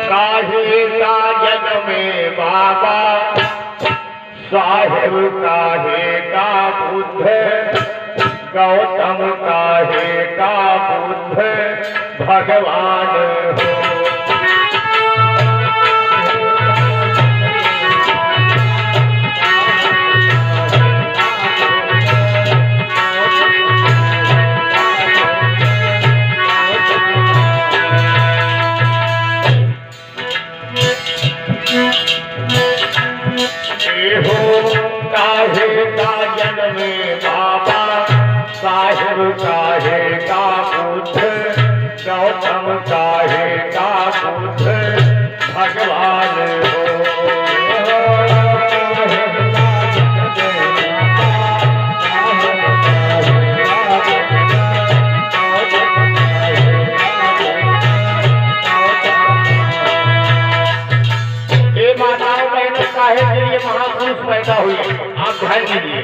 काहे का जन्मे बाबा साहेब काहे का बुद्ध गौतम काहे का बुद्ध भगवान हो। काहे का जन्मे बाबा साहेब काहे का बुद्ध गौतम काहे का बुद्ध भगवान हो। ये माताओं बहनों काहे के लिए महापुरुष पैदा हुए, आप ध्यान दीजिए।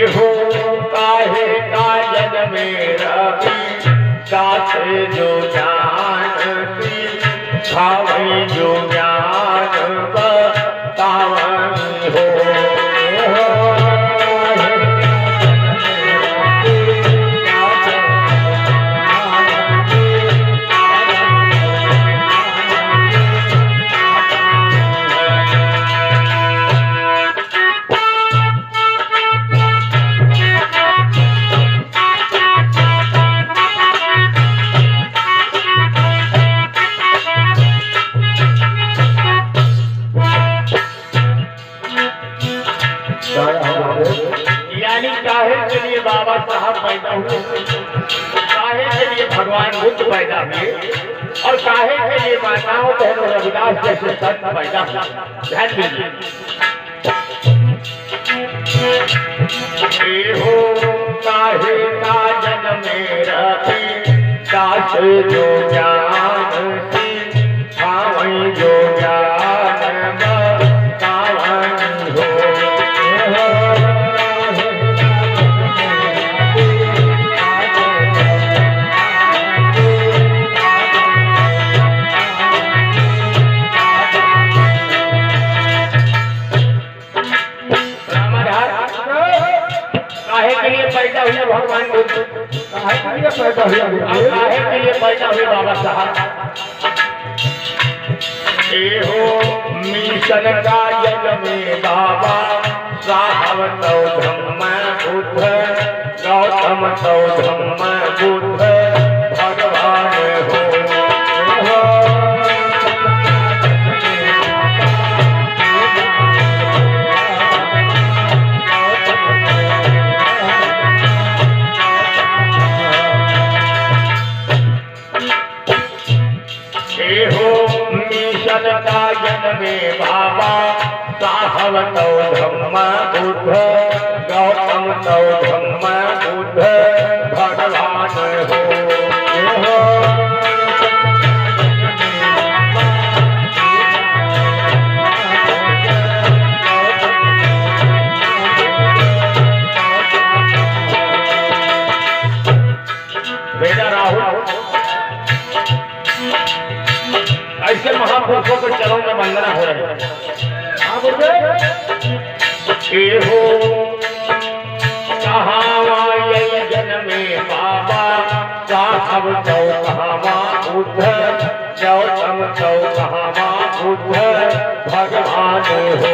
हो काहे का जन्मे रवि गाथे जो ज्ञान भावी जो ज्ञान बतावन हो। यानी काहे के लिए बाबा साहब पैदा हुए, काहे के लिए भगवान बुद्ध पैदा हुए और काहे के लिए माताओं बहनों रविदास जैसे संत पैदा हुए। ध्यान दीजिए। हो काहे का जन्मे रवि दास जो ज्ञान भावी जो ज्ञान बतावन हो। काहे के लिए पैदा हुए भगवान बुद्ध, काहे के लिए पैदा हुए, काहे के लिए पैदा हुए बाबा साहब। हो मिशन का जन्मे बाबा साहब तो धम्म बुद्ध गौतम तो धम्म बुद्ध भगवान हो। मिशन का जन्मे बाबा साहब तो धम्म बुद्ध गौतम तो धम्म बुद्ध भगवान हो। बेटा राहुल ऐसे महापुरुषों के चरणों में वंदना हो रही है। हो कहाँ जन्मे बाबा साहब तो कहाँ बुद्ध गौतम तो कहाँ बुद्ध भगवान हो।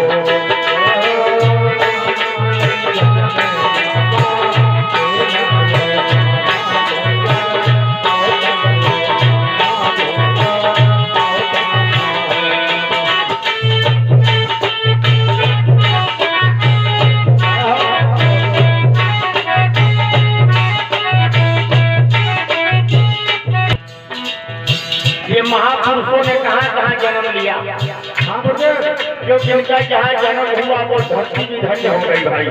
महापुरुषों ने कहाँ जन्म लिया, जो जिनका जहाँ जन्म हुआ वो धरती भी धन्य हो गई भाई।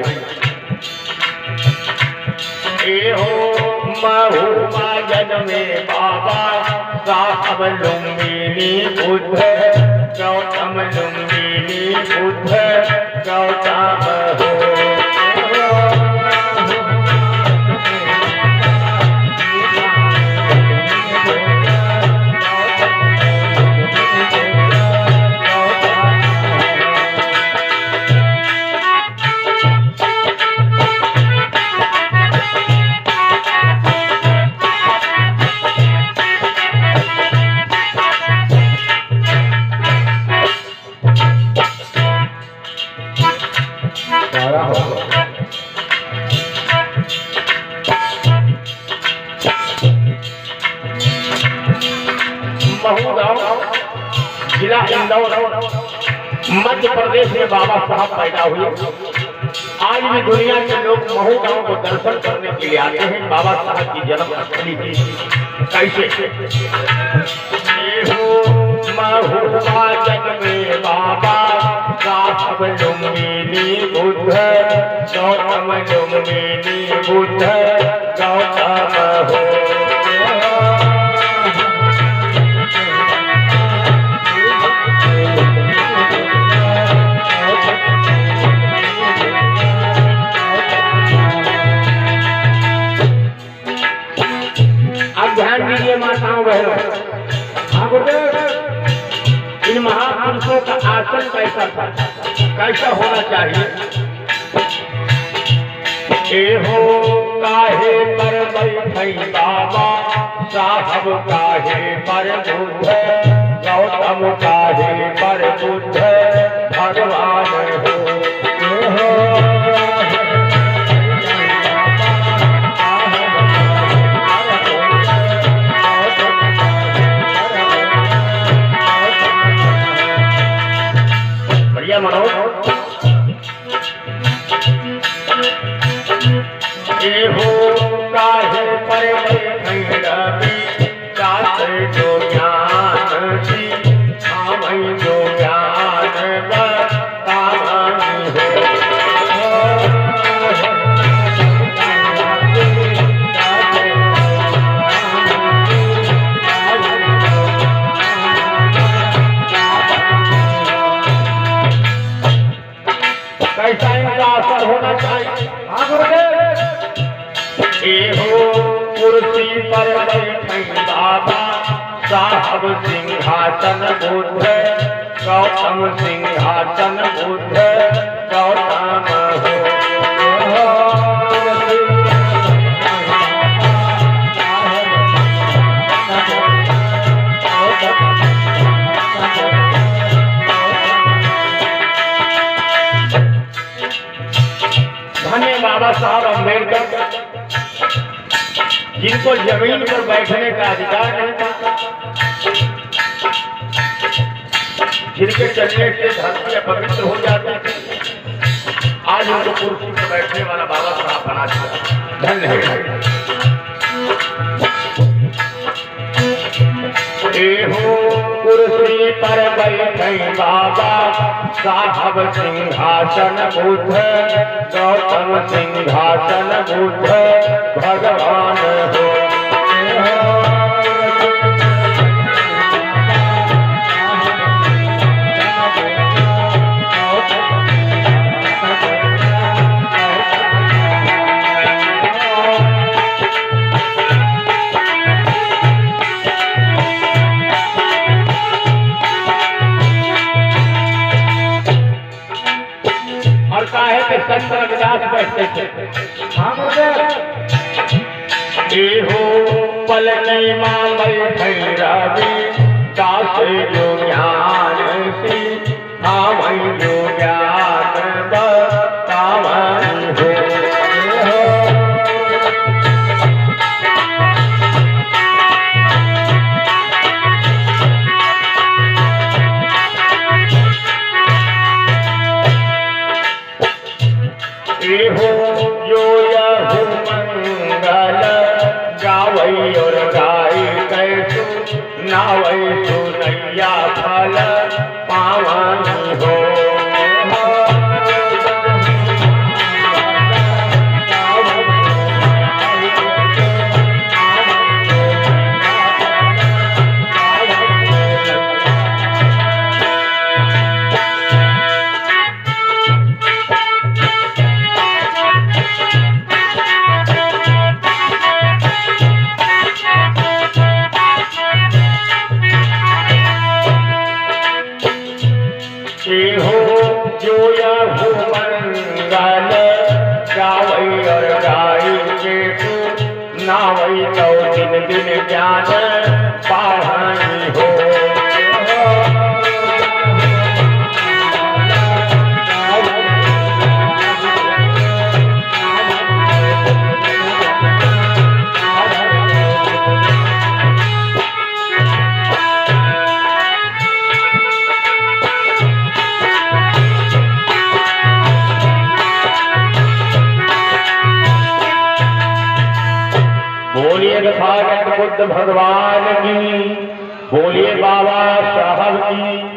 हो महुआ जन्मे बाबा साहब लुम्बिनी बुद्ध गौतम लुम्बिनी बुद्ध गौतम हो। महू गांव जिला इंदौर मध्य प्रदेश में बाबा साहब पैदा हुए। आज भी दुनिया के लोग महू गांव को दर्शन करने के लिए आते हैं। बाबा साहब की जन्म स्थली थी। कैसे महुआ जन्मे बाबा साहब लुम्बिनी बुद्ध गौतम लुम्बिनी बुद्ध गौतम हो। ध्यान दीजिए माताओं बहनों, इन महापुरुषों का आसन कैसा था, कैसा होना चाहिए। हो काहे पर बैठई बाबा साहब काहे पर बुद्ध गौतम काहे पर बुद्ध भगवान हो। हो काहे पर रवि कासे जो ज्ञान सी हम जो ज्ञान बतावनी हो। कैसा इनका असर होना चाहिए। हो कुर्सी पर बैठे बाबा साहब सिंहासन बुद्ध गौतम सिंहासन बुद्ध गौतम हो। धन्य बाबा साहब अम्बेडकर जिनको जमीन पर बैठने का अधिकार नहीं था, जिनके चलने से धरती अपवित्र हो जाती थी, आज उनको कुर्सी पर बैठने वाला बाबा साहब बना दिया। धन्य है। हो कुर्सी पर बैठे बाबा साहब सिंहासन बुद्ध गौतम सिंहासन बुद्ध भगवान हो। संत रविदास बैठते थे। हो पलनी मां बैठे रवि कासे जो ज्ञान सी हम जो ज्ञान बतावनी हो। हो जो यहु मंगल गावई और गाई कैसु नावई सुनैया फल पावनी हो। हो जो यहु मंगल गावई और गाई के नावई तो दिन दिन ज्ञान पावनी हो। बुद्ध भगवान की। बोलिए बाबा साहब की।